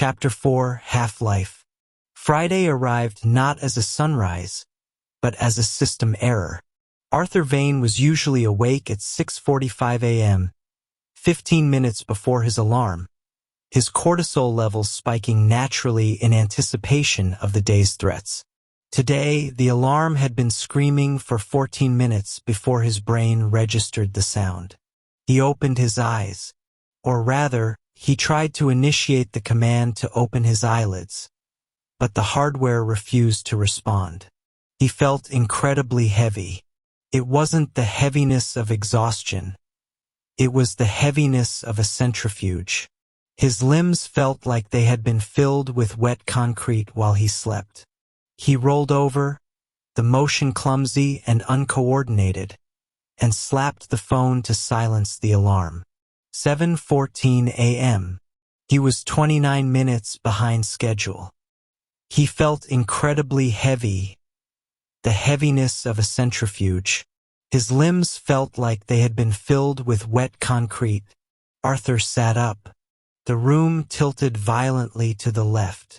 Chapter 4, Half-Life. Friday arrived not as a sunrise, but as a system error. Arthur Vane was usually awake at 6:45 a.m., 15 minutes before his alarm, his cortisol levels spiking naturally in anticipation of the day's threats. Today, the alarm had been screaming for 14 minutes before his brain registered the sound. He opened his eyes, or rather, he tried to initiate the command to open his eyelids, but the hardware refused to respond. He felt incredibly heavy. It wasn't the heaviness of exhaustion. It was the heaviness of a centrifuge. His limbs felt like they had been filled with wet concrete while he slept. He rolled over, the motion clumsy and uncoordinated, and slapped the phone to silence the alarm. 7:14 a.m. He was 29 minutes behind schedule. He felt incredibly heavy, the heaviness of a centrifuge. His limbs felt like they had been filled with wet concrete. Arthur sat up. The room tilted violently to the left.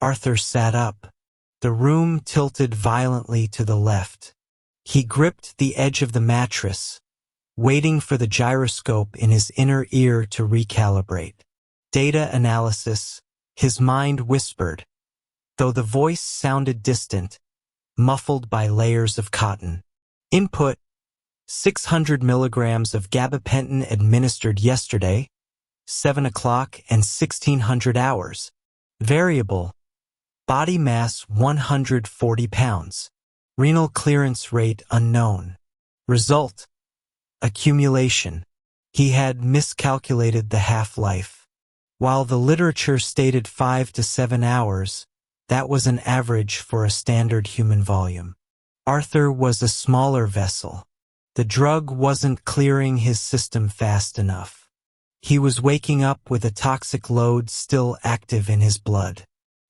Arthur sat up. The room tilted violently to the left. He gripped the edge of the mattress, waiting for the gyroscope in his inner ear to recalibrate. Data analysis, his mind whispered, though the voice sounded distant, muffled by layers of cotton. Input: 600 milligrams of gabapentin administered yesterday, 7 o'clock and 1600 hours. Variable: body mass 140 pounds. Renal clearance rate unknown. Result: accumulation. He had miscalculated the half-life. While the literature stated 5 to 7 hours, that was an average for a standard human volume. Arthur was a smaller vessel. The drug wasn't clearing his system fast enough. He was waking up with a toxic load still active in his blood.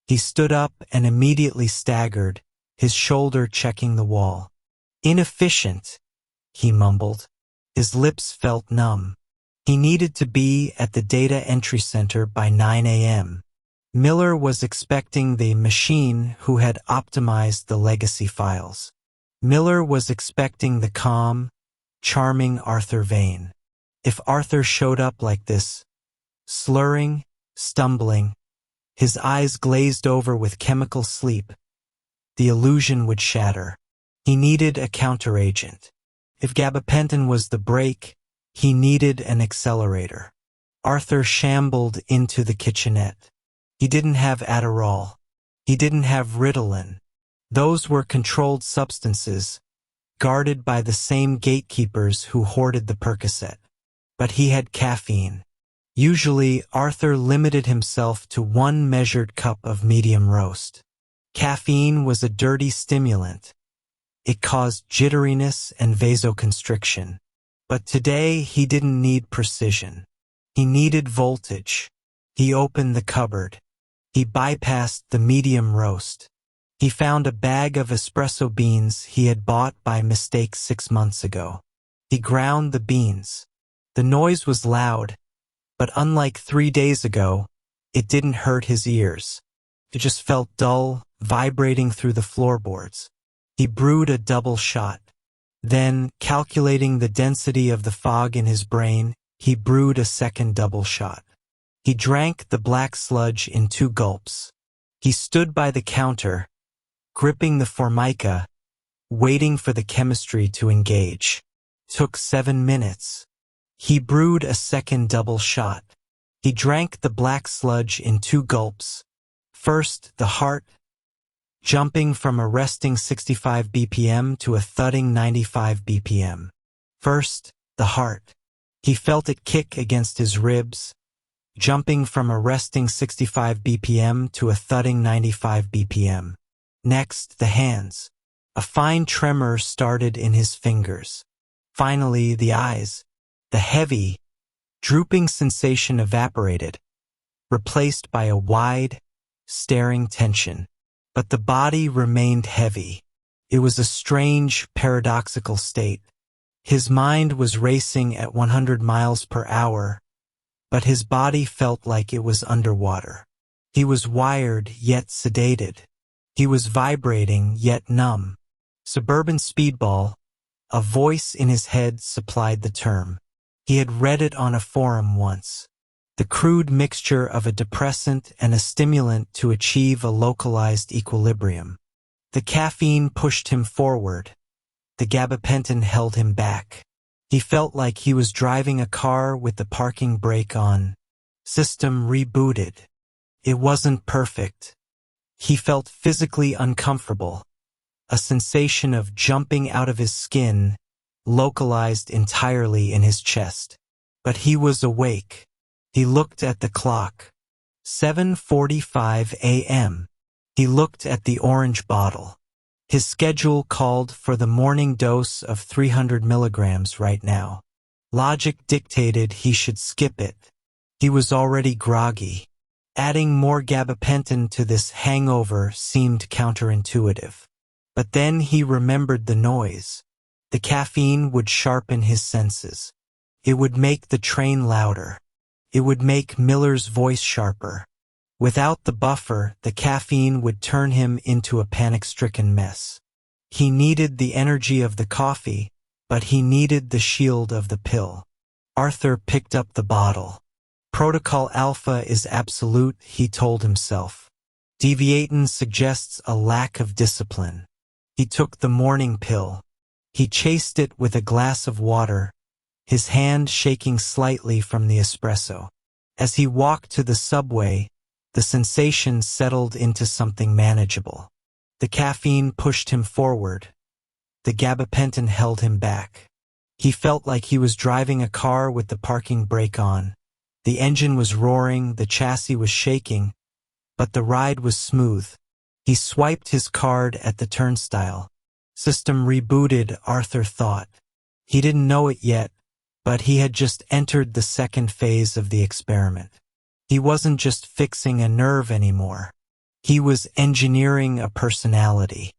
He stood up and immediately staggered, his shoulder checking the wall. Inefficient, he mumbled. His lips felt numb. He needed to be at the data entry center by 9 a.m. Miller was expecting the machine who had optimized the legacy files. Miller was expecting the calm, charming Arthur Vane. If Arthur showed up like this, slurring, stumbling, his eyes glazed over with chemical sleep, the illusion would shatter. He needed a counteragent. If gabapentin was the brake, he needed an accelerator. Arthur shambled into the kitchenette. He didn't have Adderall. He didn't have Ritalin. Those were controlled substances, guarded by the same gatekeepers who hoarded the Percocet. But he had caffeine. Usually, Arthur limited himself to 1 measured cup of medium roast. Caffeine was a dirty stimulant. It caused jitteriness and vasoconstriction. But today, he didn't need precision. He needed voltage. He opened the cupboard. He bypassed the medium roast. He found a bag of espresso beans he had bought by mistake 6 months ago. He ground the beans. The noise was loud, but unlike 3 days ago, it didn't hurt his ears. It just felt dull, vibrating through the floorboards. He brewed a double shot. Then, calculating the density of the fog in his brain, he brewed a second double shot. He drank the black sludge in 2 gulps. He stood by the counter, gripping the formica, waiting for the chemistry to engage. Took 7 minutes. He brewed a second double shot. He drank the black sludge in 2 gulps. First, the heart, jumping from a resting 65 BPM to a thudding 95 BPM. First, the heart. He felt it kick against his ribs, jumping from a resting 65 BPM to a thudding 95 BPM. Next, the hands. A fine tremor started in his fingers. Finally, the eyes. The heavy, drooping sensation evaporated, replaced by a wide, staring tension. But the body remained heavy. It was a strange, paradoxical state. His mind was racing at 100 miles per hour, but his body felt like it was underwater. He was wired, yet sedated. He was vibrating, yet numb. Suburban Speedball, a voice in his head supplied the term. He had read it on a forum once. The crude mixture of a depressant and a stimulant to achieve a localized equilibrium. The caffeine pushed him forward. The gabapentin held him back. He felt like he was driving a car with the parking brake on. System rebooted. It wasn't perfect. He felt physically uncomfortable. A sensation of jumping out of his skin, localized entirely in his chest. But he was awake. He looked at the clock. 7:45 a.m. He looked at the orange bottle. His schedule called for the morning dose of 300 milligrams right now. Logic dictated he should skip it. He was already groggy. Adding more gabapentin to this hangover seemed counterintuitive. But then he remembered the noise. The caffeine would sharpen his senses. It would make the train louder. It would make Miller's voice sharper. Without the buffer, the caffeine would turn him into a panic-stricken mess. He needed the energy of the coffee, but he needed the shield of the pill. Arthur picked up the bottle. Protocol Alpha is absolute, he told himself. Deviating suggests a lack of discipline. He took the morning pill. He chased it with a glass of water, his hand shaking slightly from the espresso. As he walked to the subway, the sensation settled into something manageable. The caffeine pushed him forward. The gabapentin held him back. He felt like he was driving a car with the parking brake on. The engine was roaring, the chassis was shaking, but the ride was smooth. He swiped his card at the turnstile. System rebooted, Arthur thought. He didn't know it yet, but he had just entered the second phase of the experiment. He wasn't just fixing a nerve anymore. He was engineering a personality.